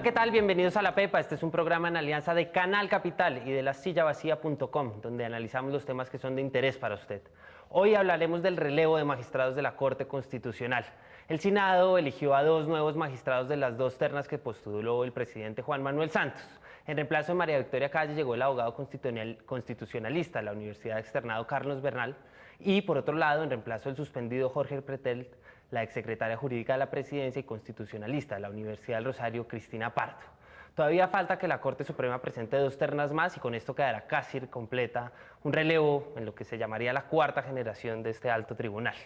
Hola, ¿qué tal? Bienvenidos a La Pepa. Este es un programa en alianza de Canal Capital y de lassillavacía.com, donde analizamos los temas que son de interés para usted. Hoy hablaremos del relevo de magistrados de la Corte Constitucional. El Senado eligió a 2 nuevos magistrados de las 2 ternas que postuló el presidente Juan Manuel Santos. En reemplazo de María Victoria Calle llegó el abogado constitucionalista de la Universidad Externado Carlos Bernal y, por otro lado, en reemplazo del suspendido Jorge Pretel, la exsecretaria jurídica de la Presidencia y constitucionalista de la Universidad del Rosario, Cristina Pardo. Todavía falta que la Corte Suprema presente 2 ternas más y con esto quedará casi completa un relevo en lo que se llamaría la 4ª generación de este alto tribunal.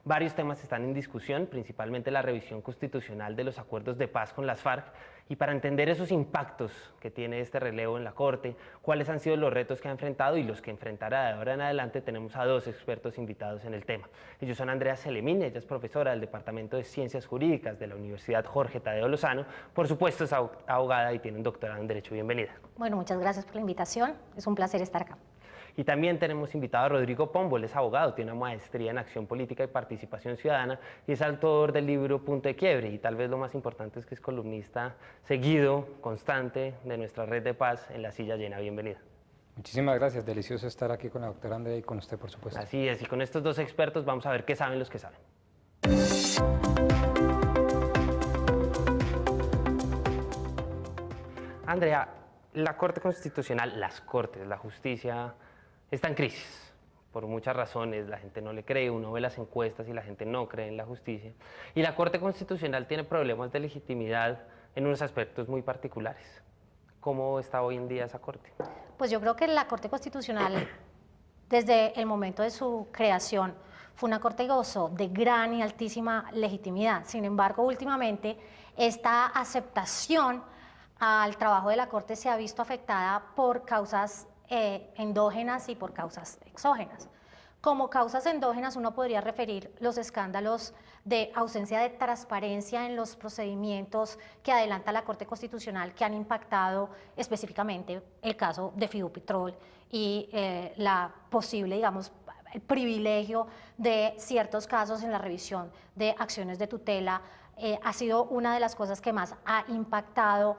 Varios temas están en discusión, principalmente la revisión constitucional de los acuerdos de paz con las FARC, y para entender esos impactos que tiene este relevo en la Corte, cuáles han sido los retos que ha enfrentado y los que enfrentará de ahora en adelante, tenemos a 2 expertos invitados en el tema. Ellos son Andrea Celemín, ella es profesora del Departamento de Ciencias Jurídicas de la Universidad Jorge Tadeo Lozano, por supuesto es abogada y tiene un doctorado en Derecho. Bienvenida. Bueno, muchas gracias por la invitación, es un placer estar acá. Y también tenemos invitado a Rodrigo Pombo, él es abogado, tiene una maestría en Acción Política y Participación Ciudadana y es autor del libro Punto de Quiebre, y tal vez lo más importante es que es columnista seguido, constante de nuestra red de paz en La Silla Llena. Bienvenida. Muchísimas gracias, delicioso estar aquí con la doctora Andrea y con usted, por supuesto. Así es, y con estos 2 expertos vamos a ver qué saben los que saben. Andrea, la Corte Constitucional, las Cortes, la justicia, está en crisis por muchas razones. La gente no le cree, uno ve las encuestas y la gente no cree en la justicia. Y la Corte Constitucional tiene problemas de legitimidad en unos aspectos muy particulares. ¿Cómo está hoy en día esa Corte? Pues yo creo que la Corte Constitucional, desde el momento de su creación, fue una Corte que gozó de gran y altísima legitimidad. Sin embargo, últimamente, esta aceptación al trabajo de la Corte se ha visto afectada por causas endógenas y por causas exógenas. Como causas endógenas uno podría referir los escándalos de ausencia de transparencia en los procedimientos que adelanta la Corte Constitucional, que han impactado específicamente el caso de Fidupetrol y la posible, digamos, el privilegio de ciertos casos en la revisión de acciones de tutela. Ha sido una de las cosas que más ha impactado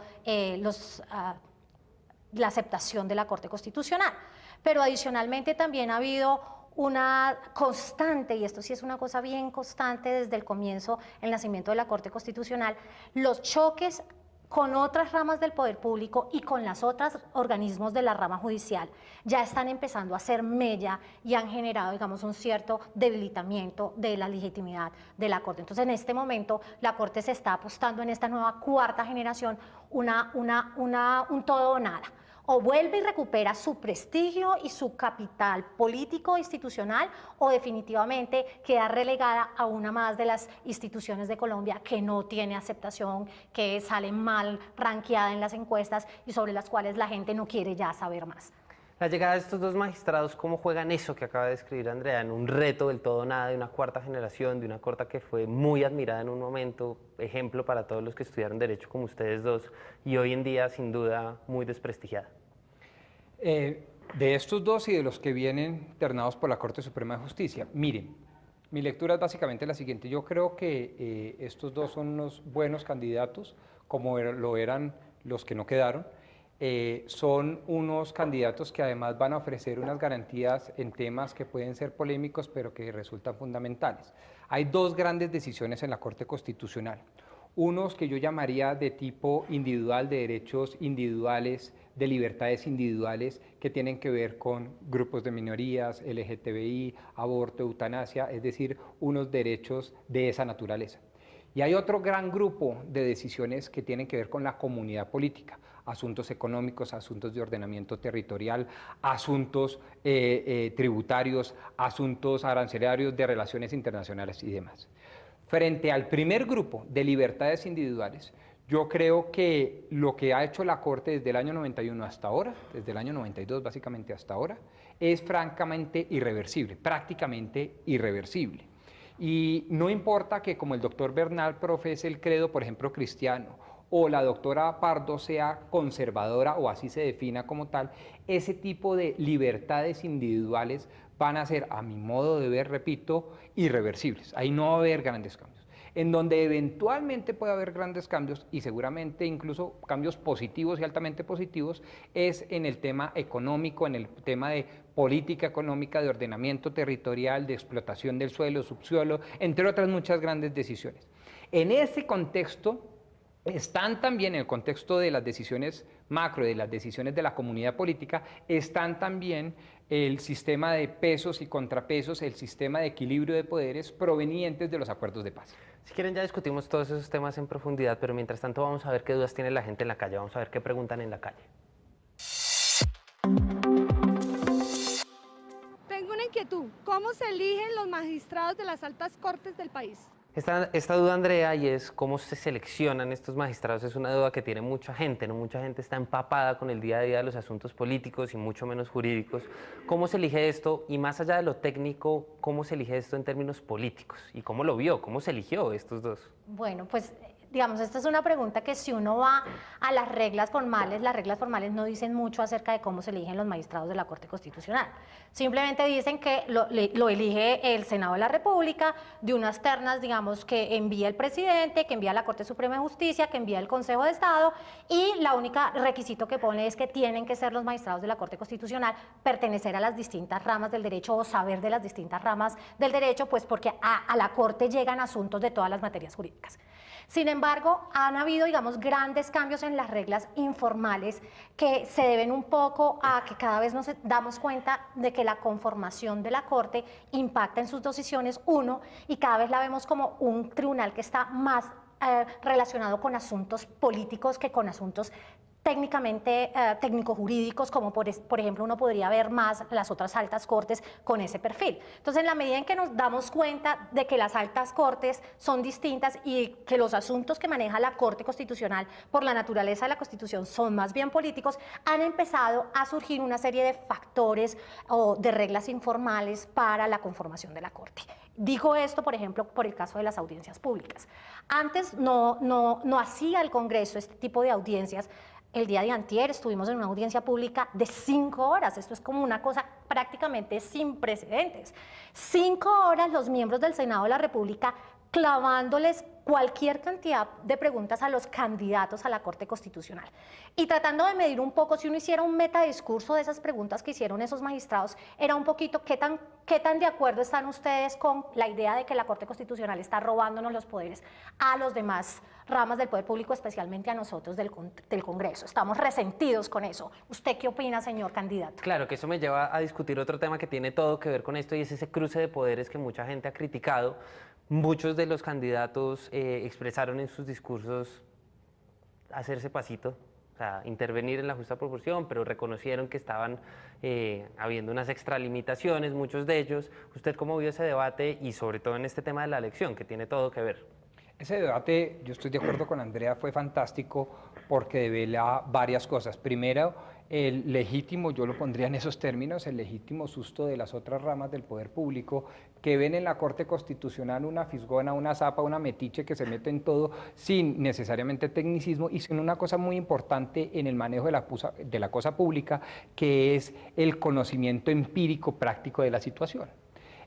la aceptación de la Corte Constitucional. Pero adicionalmente también ha habido una constante, y esto sí es una cosa bien constante desde el comienzo, el nacimiento de la Corte Constitucional, los choques con otras ramas del poder público y con las otras organismos de la rama judicial ya están empezando a hacer mella y han generado, digamos, un cierto debilitamiento de la legitimidad de la Corte. Entonces, en este momento, la Corte se está apostando en esta nueva 4ª generación un todo o nada. O vuelve y recupera su prestigio y su capital político institucional, o definitivamente queda relegada a una más de las instituciones de Colombia que no tiene aceptación, que sale mal ranqueada en las encuestas y sobre las cuales la gente no quiere ya saber más. La llegada de estos 2 magistrados, ¿cómo juegan eso que acaba de describir Andrea, en un reto del todo nada de una 4ª generación, de una Corte que fue muy admirada en un momento, ejemplo para todos los que estudiaron Derecho como ustedes 2, y hoy en día sin duda muy desprestigiada? De estos 2 y de los que vienen ternados por la Corte Suprema de Justicia, miren, mi lectura es básicamente la siguiente. Yo creo que estos 2 son unos buenos candidatos, como lo eran los que no quedaron. Son unos candidatos que además van a ofrecer unas garantías en temas que pueden ser polémicos, pero que resultan fundamentales. Hay 2 grandes decisiones en la Corte Constitucional. Unos que yo llamaría de tipo individual, de derechos individuales, de libertades individuales, que tienen que ver con grupos de minorías, LGTBI, aborto, eutanasia, es decir, unos derechos de esa naturaleza. Y hay otro gran grupo de decisiones que tienen que ver con la comunidad política, asuntos económicos, asuntos de ordenamiento territorial, asuntos tributarios, asuntos arancelarios, de relaciones internacionales y demás. Frente al primer grupo de libertades individuales, yo creo que lo que ha hecho la Corte desde el año 91 hasta ahora, desde el año 92 básicamente hasta ahora, es francamente irreversible, prácticamente irreversible. Y no importa que como el doctor Bernal profese el credo, por ejemplo, cristiano, o la doctora Pardo sea conservadora o así se defina como tal, ese tipo de libertades individuales van a ser, a mi modo de ver, repito, irreversibles. Ahí no va a haber grandes cambios. En donde eventualmente puede haber grandes cambios y seguramente incluso cambios positivos y altamente positivos es en el tema económico, en el tema de política económica, de ordenamiento territorial, de explotación del suelo, subsuelo, entre otras muchas grandes decisiones. En ese contexto están también, en el contexto de las decisiones macro, de las decisiones de la comunidad política, están también el sistema de pesos y contrapesos, el sistema de equilibrio de poderes provenientes de los acuerdos de paz. Si quieren ya discutimos todos esos temas en profundidad, pero mientras tanto vamos a ver qué dudas tiene la gente en la calle, vamos a ver qué preguntan en la calle. Tengo una inquietud. ¿Cómo se eligen los magistrados de las altas cortes del país? Esta duda, Andrea, y es cómo se seleccionan estos magistrados, es una duda que tiene mucha gente, ¿no? Mucha gente está empapada con el día a día de los asuntos políticos y mucho menos jurídicos. ¿Cómo se elige esto? Y más allá de lo técnico, ¿cómo se elige esto en términos políticos? ¿Y cómo lo vio? ¿Cómo se eligió estos dos? Bueno, pues digamos, esta es una pregunta que si uno va a las reglas formales no dicen mucho acerca de cómo se eligen los magistrados de la Corte Constitucional. Simplemente dicen que lo elige el Senado de la República, de unas ternas, digamos, que envía el presidente, que envía la Corte Suprema de Justicia, que envía el Consejo de Estado, y la única requisito que pone es que tienen que ser los magistrados de la Corte Constitucional, pertenecer a las distintas ramas del derecho o saber de las distintas ramas del derecho, pues porque a la Corte llegan asuntos de todas las materias jurídicas. Sin embargo, han habido, digamos, grandes cambios en las reglas informales que se deben un poco a que cada vez nos damos cuenta de que la conformación de la Corte impacta en sus decisiones, y cada vez la vemos como un tribunal que está más relacionado con asuntos políticos que con asuntos técnicamente técnico-jurídicos, como por ejemplo uno podría ver más las otras altas cortes con ese perfil. Entonces, en la medida en que nos damos cuenta de que las altas cortes son distintas y que los asuntos que maneja la Corte Constitucional por la naturaleza de la Constitución son más bien políticos, han empezado a surgir una serie de factores o de reglas informales para la conformación de la Corte. Digo esto, por ejemplo, por el caso de las audiencias públicas. Antes no hacía el Congreso este tipo de audiencias. El día de antier estuvimos en una audiencia pública de 5 horas. Esto es como una cosa prácticamente sin precedentes. 5 horas los miembros del Senado de la República clavándoles cualquier cantidad de preguntas a los candidatos a la Corte Constitucional y tratando de medir un poco, si uno hiciera un metadiscurso de esas preguntas que hicieron esos magistrados, era un poquito qué tan de acuerdo están ustedes con la idea de que la Corte Constitucional está robándonos los poderes a los demás ramas del poder público, especialmente a nosotros del Congreso. Estamos resentidos con eso. ¿Usted qué opina, señor candidato? Claro, que eso me lleva a discutir otro tema que tiene todo que ver con esto, y es ese cruce de poderes que mucha gente ha criticado. Muchos de los candidatos expresaron en sus discursos hacerse pasito, o sea, intervenir en la justa proporción, pero reconocieron que estaban habiendo unas extralimitaciones, muchos de ellos. ¿Usted cómo vio ese debate y sobre todo en este tema de la elección, que tiene todo que ver? Ese debate, yo estoy de acuerdo con Andrea, fue fantástico porque devela varias cosas. Primero, el legítimo, yo lo pondría en esos términos, el legítimo susto de las otras ramas del poder público que ven en la Corte Constitucional una fisgona, una zapa, una metiche que se mete en todo sin necesariamente tecnicismo y sin una cosa muy importante en el manejo de la cosa pública, que es el conocimiento empírico práctico de la situación.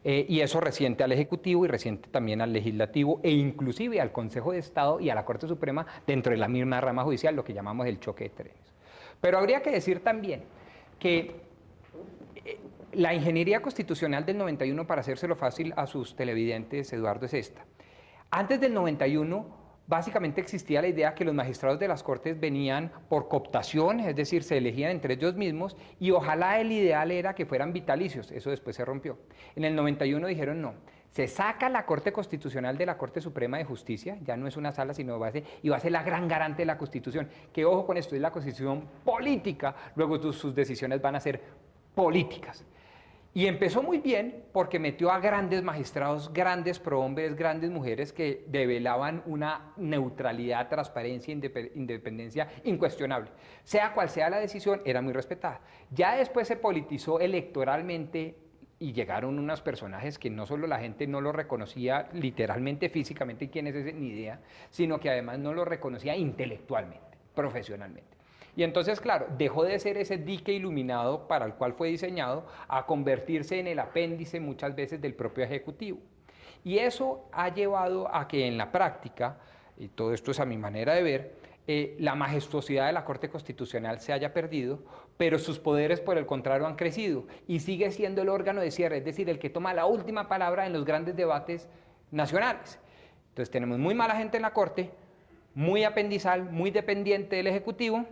Y eso resiente al Ejecutivo y resiente también al Legislativo e inclusive al Consejo de Estado y a la Corte Suprema dentro de la misma rama judicial, lo que llamamos el choque de trenes. Pero habría que decir también que la ingeniería constitucional del 91, para hacérselo fácil a sus televidentes, Eduardo, es esta. Antes del 91, básicamente existía la idea que los magistrados de las Cortes venían por cooptación, es decir, se elegían entre ellos mismos y ojalá el ideal era que fueran vitalicios. Eso después se rompió. En el 91 dijeron no. Se saca la Corte Constitucional de la Corte Suprema de Justicia, ya no es una sala, sino va a ser la gran garante de la Constitución, que ojo con esto, es la Constitución política, luego sus decisiones van a ser políticas. Y empezó muy bien porque metió a grandes magistrados, grandes prohombres, grandes mujeres que develaban una neutralidad, transparencia e independencia incuestionable. Sea cual sea la decisión, era muy respetada. Ya después se politizó electoralmente y llegaron unos personajes que no solo la gente no lo reconocía literalmente, físicamente, quién es ese, ni idea, sino que además no lo reconocía intelectualmente, profesionalmente. Y entonces, claro, dejó de ser ese dique iluminado para el cual fue diseñado a convertirse en el apéndice muchas veces del propio Ejecutivo. Y eso ha llevado a que en la práctica, y todo esto es a mi manera de ver, la majestuosidad de la Corte Constitucional se haya perdido, pero sus poderes por el contrario han crecido y sigue siendo el órgano de cierre, es decir, el que toma la última palabra en los grandes debates nacionales. Entonces tenemos muy mala gente en la Corte, muy apendizal, muy dependiente del Ejecutivo,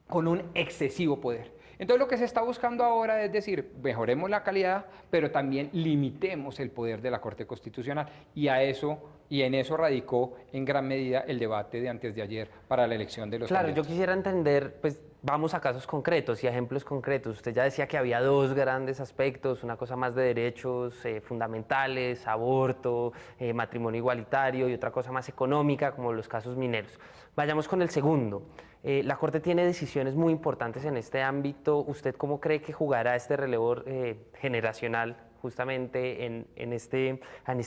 con un excesivo poder. Entonces lo que se está buscando ahora es decir, mejoremos la calidad, pero también limitemos el poder de la Corte Constitucional y en eso radicó en gran medida el debate de antes de ayer para la elección de los Claro, candidatos. yo quisiera entender, pues vamos a casos concretos y a ejemplos concretos. Usted ya decía que había dos grandes aspectos, una cosa más de derechos fundamentales, aborto, matrimonio igualitario y otra cosa más económica como los casos mineros. Vayamos con el segundo. La Corte tiene decisiones muy importantes en este ámbito. ¿Usted cómo cree que jugará este relevo generacional justamente en este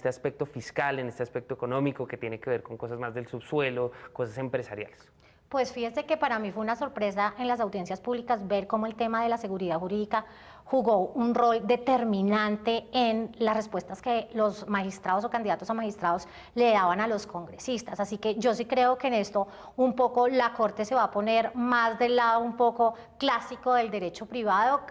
aspecto fiscal, en este aspecto económico que tiene que ver con cosas más del subsuelo, cosas empresariales? Pues fíjese que para mí fue una sorpresa en las audiencias públicas ver cómo el tema de la seguridad jurídica jugó un rol determinante en las respuestas que los magistrados o candidatos a magistrados le daban a los congresistas. Así que yo sí creo que en esto un poco la Corte se va a poner más del lado un poco clásico del derecho privado.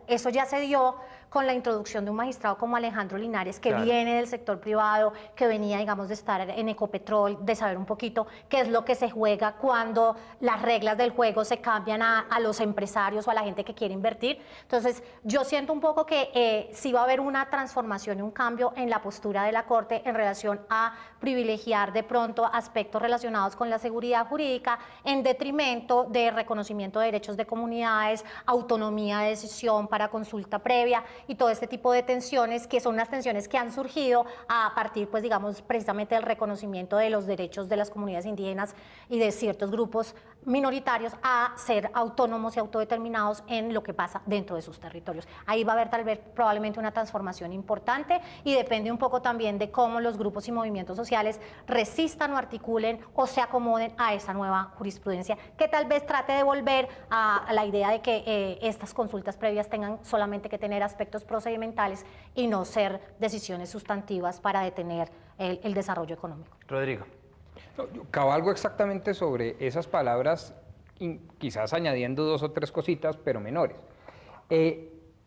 Eso ya se dio con la introducción de un magistrado como Alejandro Linares, que viene del sector privado, que venía, digamos, de estar en Ecopetrol, de saber un poquito qué es lo que se juega cuando las reglas del juego se cambian a los empresarios o a la gente que quiere invertir. Entonces, yo siento un poco que sí va a haber una transformación y un cambio en la postura de la Corte en relación a privilegiar de pronto aspectos relacionados con la seguridad jurídica en detrimento de reconocimiento de derechos de comunidades, autonomía de decisión para consulta previa y todo este tipo de tensiones, que son unas tensiones que han surgido a partir, pues digamos, precisamente del reconocimiento de los derechos de las comunidades indígenas y de ciertos grupos minoritarios a ser autónomos y autodeterminados en lo que pasa dentro de sus territorios. Ahí va a haber tal vez probablemente una transformación importante y depende un poco también de cómo los grupos y movimientos sociales resistan o articulen o se acomoden a esa nueva jurisprudencia que tal vez trate de volver a la idea de que estas consultas previas tengan solamente que tener aspectos procedimentales y no ser decisiones sustantivas para detener el desarrollo económico. Rodrigo. Yo cabalgo exactamente sobre esas palabras, quizás añadiendo dos o tres cositas, pero menores.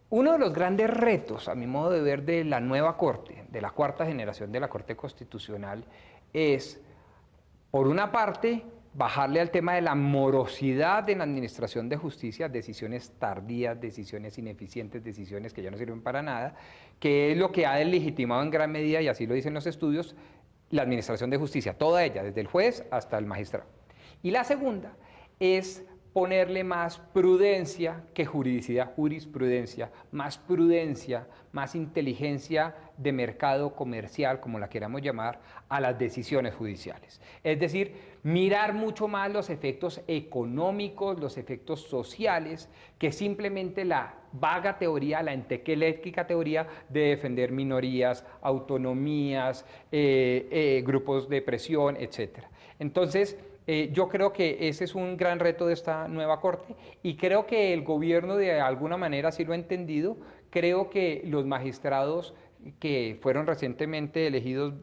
Uno de los grandes retos, a mi modo de ver, de la nueva Corte, de la cuarta generación de la Corte Constitucional, es, por una parte, bajarle al tema de la morosidad en la administración de justicia, decisiones tardías, decisiones ineficientes, decisiones que ya no sirven para nada, que es lo que ha deslegitimado en gran medida, y así lo dicen los estudios, la administración de justicia, toda ella, desde el juez hasta el magistrado. Y la segunda es ponerle más prudencia que juridicidad, jurisprudencia, más inteligencia de mercado comercial, como la queramos llamar, a las decisiones judiciales. Es decir, mirar mucho más los efectos económicos, los efectos sociales, que simplemente la vaga teoría, la entequeléctrica teoría de defender minorías, autonomías, grupos de presión, etc. Entonces, yo creo que ese es un gran reto de esta nueva Corte y creo que el gobierno de alguna manera sí lo ha entendido. Creo que los magistrados que fueron recientemente elegidos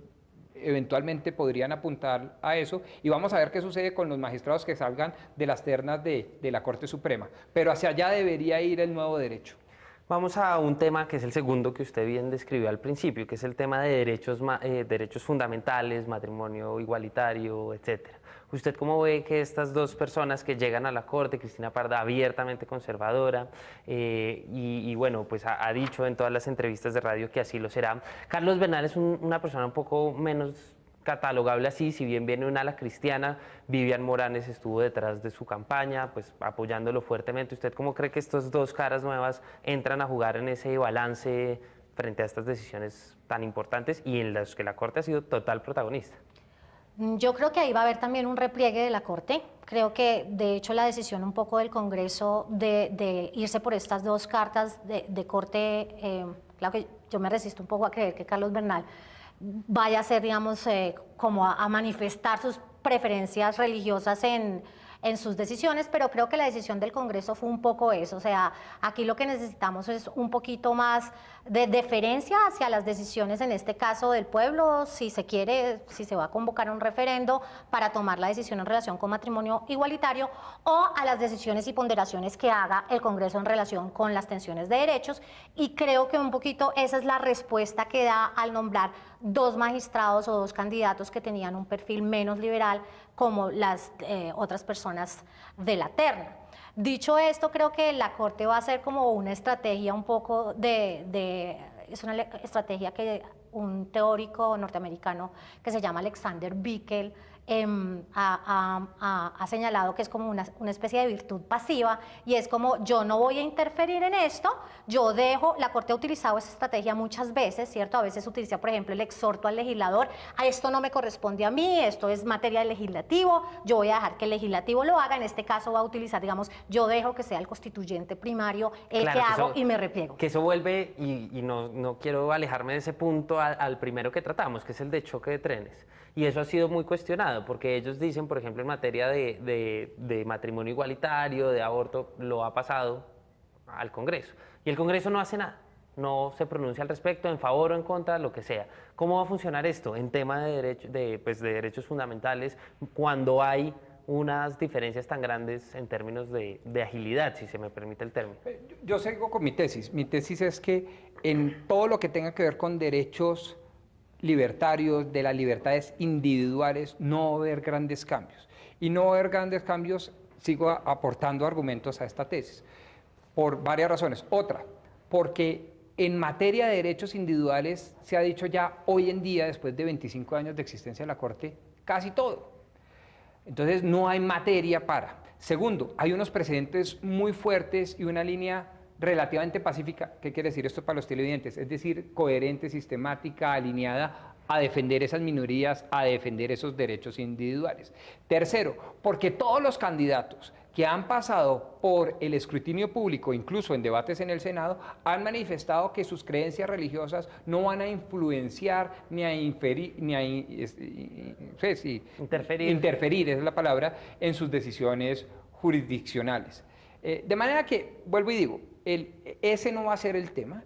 eventualmente podrían apuntar a eso y vamos a ver qué sucede con los magistrados que salgan de las ternas de la Corte Suprema. Pero hacia allá debería ir el nuevo derecho. Vamos a un tema que es el segundo que usted bien describió al principio, que es el tema de derechos fundamentales, matrimonio igualitario, etcétera. ¿Usted cómo ve que estas dos personas que llegan a la Corte, Cristina Parda, abiertamente conservadora, y bueno, pues ha dicho en todas las entrevistas de radio que así lo será? Carlos Bernal es una persona un poco menos catalogable así, si bien viene un ala cristiana, Vivian Moranes estuvo detrás de su campaña, pues apoyándolo fuertemente. ¿Usted cómo cree que estos dos caras nuevas entran a jugar en ese balance frente a estas decisiones tan importantes y en las que la Corte ha sido total protagonista? Yo creo que ahí va a haber también un repliegue de la Corte. Creo que, de hecho, la decisión un poco del Congreso de irse por estas dos cartas de Corte, claro que yo me resisto un poco a creer que Carlos Bernal vaya a ser, digamos, como a manifestar sus preferencias religiosas en sus decisiones, pero creo que la decisión del Congreso fue un poco eso, o sea, aquí lo que necesitamos es un poquito más de deferencia hacia las decisiones, en este caso del pueblo, si se quiere, si se va a convocar un referendo para tomar la decisión en relación con matrimonio igualitario, o a las decisiones y ponderaciones que haga el Congreso en relación con las tensiones de derechos, y creo que un poquito esa es la respuesta que da al nombrar dos magistrados o dos candidatos que tenían un perfil menos liberal como las otras personas de la terna. Dicho esto, creo que la Corte va a ser como una estrategia un poco es una estrategia que un teórico norteamericano que se llama Alexander Bickel ha señalado que es como una especie de virtud pasiva, y es como yo no voy a interferir en esto, yo dejo, la Corte ha utilizado esa estrategia muchas veces, ¿cierto? A veces utiliza, por ejemplo, el exhorto al legislador, a esto no me corresponde a mí, esto es materia del legislativo, yo voy a dejar que el legislativo lo haga, en este caso va a utilizar, digamos, yo dejo que sea el constituyente primario el Claro, que que hago eso- y me repliego. Que eso vuelve, y no quiero alejarme de ese punto, al primero que tratamos, que es el de choque de trenes. Y eso ha sido muy cuestionado, porque ellos dicen, por ejemplo, en materia de matrimonio igualitario, de aborto, lo ha pasado al Congreso. Y el Congreso no hace nada, no se pronuncia al respecto, en favor o en contra, lo que sea. ¿Cómo va a funcionar esto en tema de derechos fundamentales cuando hay unas diferencias tan grandes en términos de agilidad, si se me permite el término? Yo sigo con mi tesis. Mi tesis es que en todo lo que tenga que ver con derechos libertarios, de las libertades individuales, no va a haber grandes cambios. Y no va a haber grandes cambios, sigo aportando argumentos a esta tesis, por varias razones. Otra, porque en materia de derechos individuales se ha dicho ya hoy en día, después de 25 años de existencia de la Corte, casi todo. Entonces no hay materia para. Segundo, hay unos precedentes muy fuertes y una línea relativamente pacífica. ¿Qué quiere decir esto para los televidentes? Es decir, coherente, sistemática, alineada a defender esas minorías, a defender esos derechos individuales. Tercero, porque todos los candidatos que han pasado por el escrutinio público, incluso en debates en el Senado, han manifestado que sus creencias religiosas no van a influenciar ni a interferir, esa es la palabra, en sus decisiones jurisdiccionales. De manera que, vuelvo y digo, ese no va a ser el tema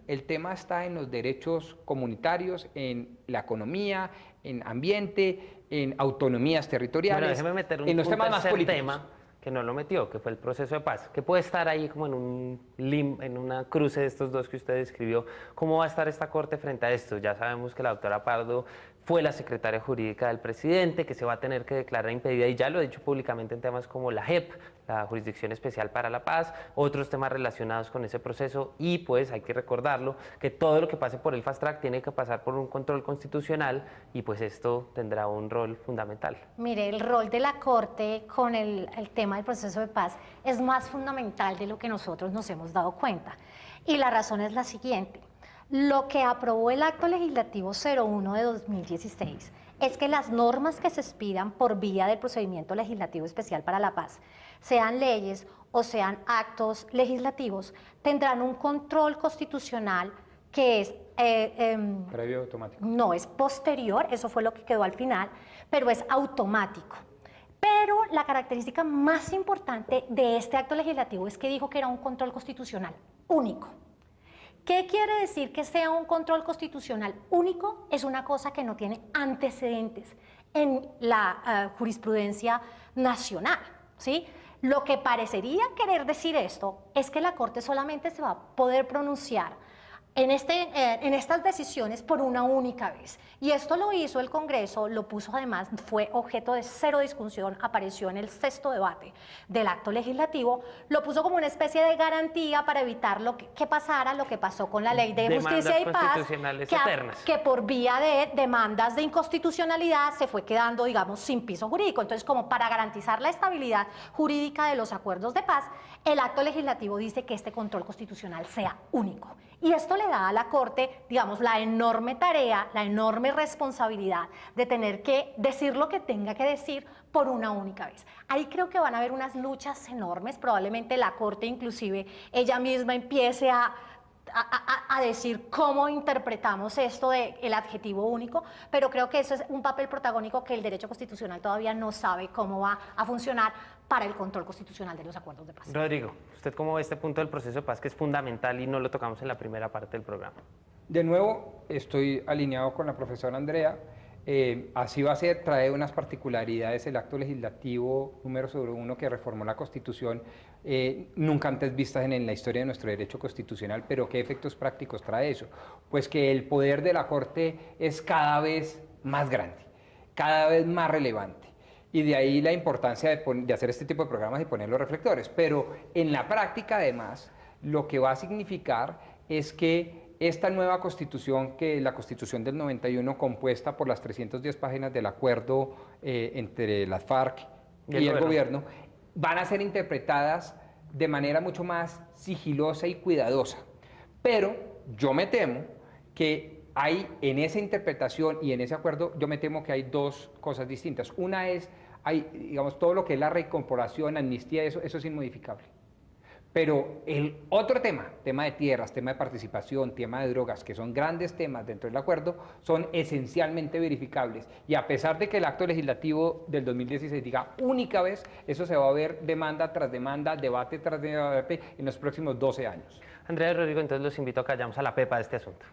está en los derechos comunitarios, en la economía, en ambiente, en autonomías territoriales, Bueno, déjeme meter en los un temas más tercer políticos. tema que no lo metió, que fue el proceso de paz, que puede estar ahí como en una cruce de estos dos que usted describió. ¿Cómo va a estar esta Corte frente a esto? Ya sabemos que la doctora Pardo fue la secretaria jurídica del presidente, que se va a tener que declarar impedida, y ya lo he dicho públicamente en temas como la JEP, la Jurisdicción Especial para la Paz, otros temas relacionados con ese proceso, y pues hay que recordarlo, que todo lo que pase por el Fast Track tiene que pasar por un control constitucional, y pues esto tendrá un rol fundamental. Mire, el rol de la Corte con el tema del proceso de paz es más fundamental de lo que nosotros nos hemos dado cuenta. Y la razón es la siguiente. Lo que aprobó el Acto Legislativo 01 de 2016 es que las normas que se expidan por vía del procedimiento legislativo especial para la paz, sean leyes o sean actos legislativos, tendrán un control constitucional que es Previo automático. no es posterior, eso fue lo que quedó al final, pero es automático. Pero la característica más importante de este acto legislativo es que dijo que era un control constitucional único. ¿Qué quiere decir que sea un control constitucional único? Es una cosa que no tiene antecedentes en la jurisprudencia nacional, ¿sí? Lo que parecería querer decir esto es que la Corte solamente se va a poder pronunciar en estas decisiones por una única vez. Y esto lo hizo el Congreso, lo puso además, fue objeto de cero discusión, apareció en el 6º debate del acto legislativo, lo puso como una especie de garantía para evitar que pasara lo que pasó con la Ley de Demandas Justicia y Paz, constitucionales eternas. que por vía de demandas de inconstitucionalidad se fue quedando, digamos, sin piso jurídico. Entonces, como para garantizar la estabilidad jurídica de los acuerdos de paz, el acto legislativo dice que este control constitucional sea único. Y esto le da a la Corte, digamos, la enorme tarea, la enorme responsabilidad de tener que decir lo que tenga que decir por una única vez. Ahí creo que van a haber unas luchas enormes, probablemente la Corte inclusive ella misma empiece a a decir cómo interpretamos esto del adjetivo único, pero creo que eso es un papel protagónico que el derecho constitucional todavía no sabe cómo va a funcionar para el control constitucional de los acuerdos de paz. Rodrigo, ¿usted cómo ve este punto del proceso de paz que es fundamental y no lo tocamos en la primera parte del programa? De nuevo, estoy alineado con la profesora Andrea. Así va a ser, trae unas particularidades el acto legislativo número 1 que reformó la Constitución, nunca antes vistas en la historia de nuestro derecho constitucional, pero ¿qué efectos prácticos trae eso? Pues que el poder de la Corte es cada vez más grande, cada vez más relevante. Y de ahí la importancia de hacer este tipo de programas y poner los reflectores. Pero en la práctica, además, lo que va a significar es que esta nueva constitución, que es la constitución del 91, compuesta por las 310 páginas del acuerdo entre las FARC y el gobierno, van a ser interpretadas de manera mucho más sigilosa y cuidadosa. Pero yo me temo que hay en esa interpretación y en ese acuerdo, yo me temo que hay dos cosas distintas. Una es, digamos, todo lo que es la reincorporación, amnistía, eso es inmodificable. Pero el otro tema de tierras, tema de participación, tema de drogas, que son grandes temas dentro del acuerdo, son esencialmente verificables. Y a pesar de que el acto legislativo del 2016 diga única vez, eso se va a ver demanda tras demanda, debate tras debate en los próximos 12 años. Andrea y Rodrigo, entonces los invito a que vayamos a la pepa de este asunto.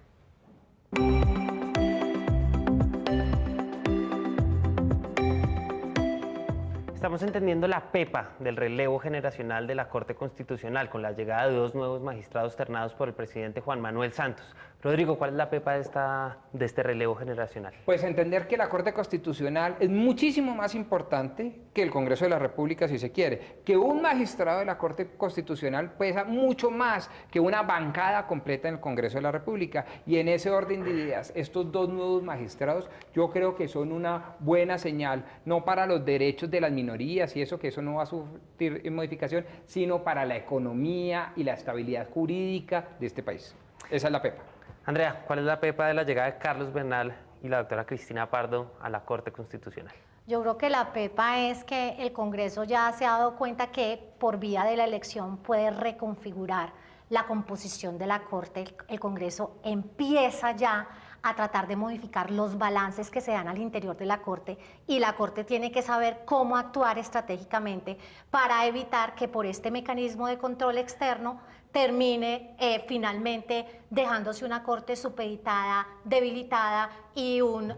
Estamos entendiendo la pepa del relevo generacional de la Corte Constitucional con la llegada de dos nuevos magistrados ternados por el presidente Juan Manuel Santos. Rodrigo, ¿cuál es la pepa de este relevo generacional? Pues entender que la Corte Constitucional es muchísimo más importante que el Congreso de la República, si se quiere. Que un magistrado de la Corte Constitucional pesa mucho más que una bancada completa en el Congreso de la República. Y en ese orden de ideas, estos dos nuevos magistrados yo creo que son una buena señal, no para los derechos de las minorías y eso, que eso no va a sufrir modificación, sino para la economía y la estabilidad jurídica de este país. Esa es la pepa. Andrea, ¿cuál es la pepa de la llegada de Carlos Bernal y la doctora Cristina Pardo a la Corte Constitucional? Yo creo que la pepa es que el Congreso ya se ha dado cuenta que por vía de la elección puede reconfigurar la composición de la Corte. El Congreso empieza ya a tratar de modificar los balances que se dan al interior de la Corte y la Corte tiene que saber cómo actuar estratégicamente para evitar que por este mecanismo de control externo termine finalmente dejándose una Corte supeditada, debilitada y un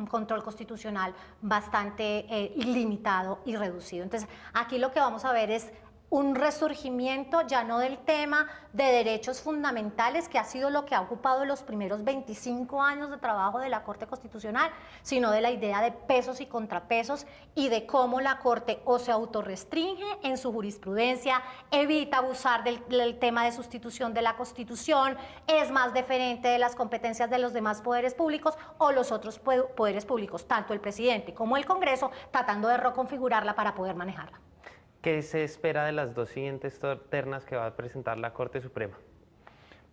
control constitucional bastante limitado y reducido. Entonces, aquí lo que vamos a ver es un resurgimiento ya no del tema de derechos fundamentales, que ha sido lo que ha ocupado los primeros 25 años de trabajo de la Corte Constitucional, sino de la idea de pesos y contrapesos y de cómo la Corte o se autorrestringe en su jurisprudencia, evita abusar del tema de sustitución de la Constitución, es más deferente de las competencias de los demás poderes públicos o los otros poderes públicos, tanto el presidente como el Congreso, tratando de reconfigurarla para poder manejarla. ¿Qué se espera de las dos siguientes ternas que va a presentar la Corte Suprema?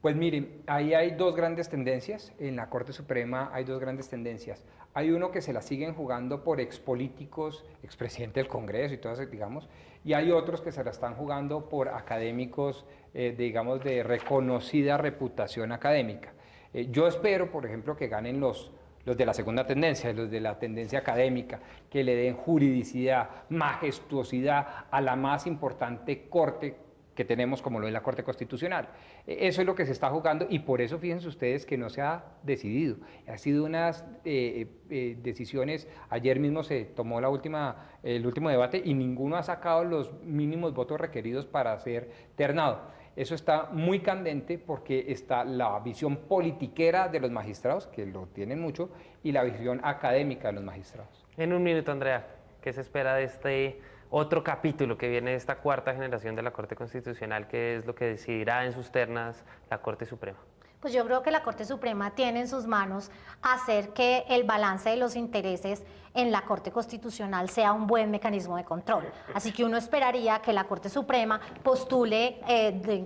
Pues miren, ahí hay dos grandes tendencias, en la Corte Suprema hay dos grandes tendencias. Hay uno que se la siguen jugando por expolíticos, expresidente del Congreso y todo eso, digamos, y hay otros que se la están jugando por académicos, digamos, de reconocida reputación académica. Yo espero, por ejemplo, que ganen los de la segunda tendencia, los de la tendencia académica, que le den juridicidad, majestuosidad a la más importante corte que tenemos, como lo es la Corte Constitucional. Eso es lo que se está jugando y por eso fíjense ustedes que no se ha decidido. Ha sido unas decisiones, ayer mismo se tomó el último debate y ninguno ha sacado los mínimos votos requeridos para ser ternado. Eso está muy candente porque está la visión politiquera de los magistrados, que lo tienen mucho, y la visión académica de los magistrados. En un minuto, Andrea, ¿qué se espera de este otro capítulo que viene de esta cuarta generación de la Corte Constitucional, que es lo que decidirá en sus ternas la Corte Suprema? Pues yo creo que la Corte Suprema tiene en sus manos hacer que el balance de los intereses en la Corte Constitucional sea un buen mecanismo de control. Así que uno esperaría que la Corte Suprema postule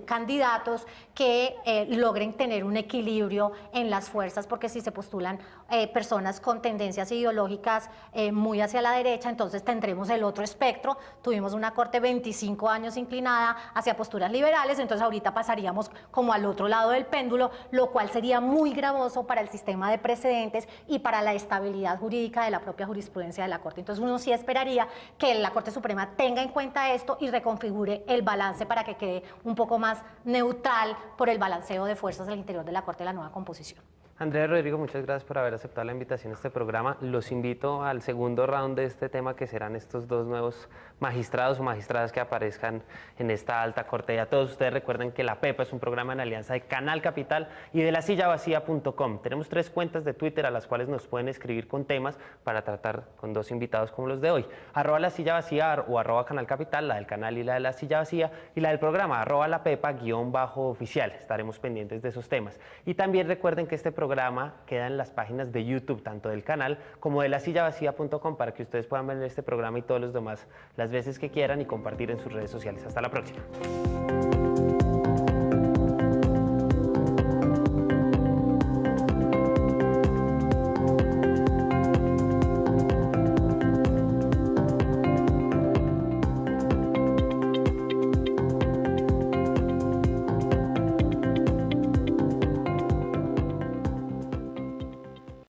candidatos que logren tener un equilibrio en las fuerzas, porque si se postulan personas con tendencias ideológicas muy hacia la derecha, entonces tendremos el otro espectro. Tuvimos una Corte 25 años inclinada hacia posturas liberales, entonces ahorita pasaríamos como al otro lado del péndulo, lo cual sería muy gravoso para el sistema de precedentes y para la estabilidad jurídica de la propia jurisprudencia de la Corte. Entonces uno sí esperaría que la Corte Suprema tenga en cuenta esto y reconfigure el balance para que quede un poco más neutral por el balanceo de fuerzas al interior de la Corte de la nueva composición. Andrea Rodrigo, muchas gracias por haber aceptado la invitación a este programa. Los invito al segundo round de este tema, que serán estos dos nuevos magistrados o magistradas que aparezcan en esta alta corte. Y a todos ustedes recuerden que La Pepa es un programa en alianza de Canal Capital y de lasillavacía.com. Tenemos 3 cuentas de Twitter a las cuales nos pueden escribir con temas para tratar con 2 invitados como los de hoy. @lasillavacía o @Canal Capital, la del canal y la de La Silla Vacía, y la del programa @lapepa_oficial. Estaremos pendientes de esos temas. Y también recuerden que este programa queda en las páginas de YouTube, tanto del canal como de lasillavacía.com, para que ustedes puedan ver este programa y todos los demás las veces que quieran y compartir en sus redes sociales. Hasta la próxima.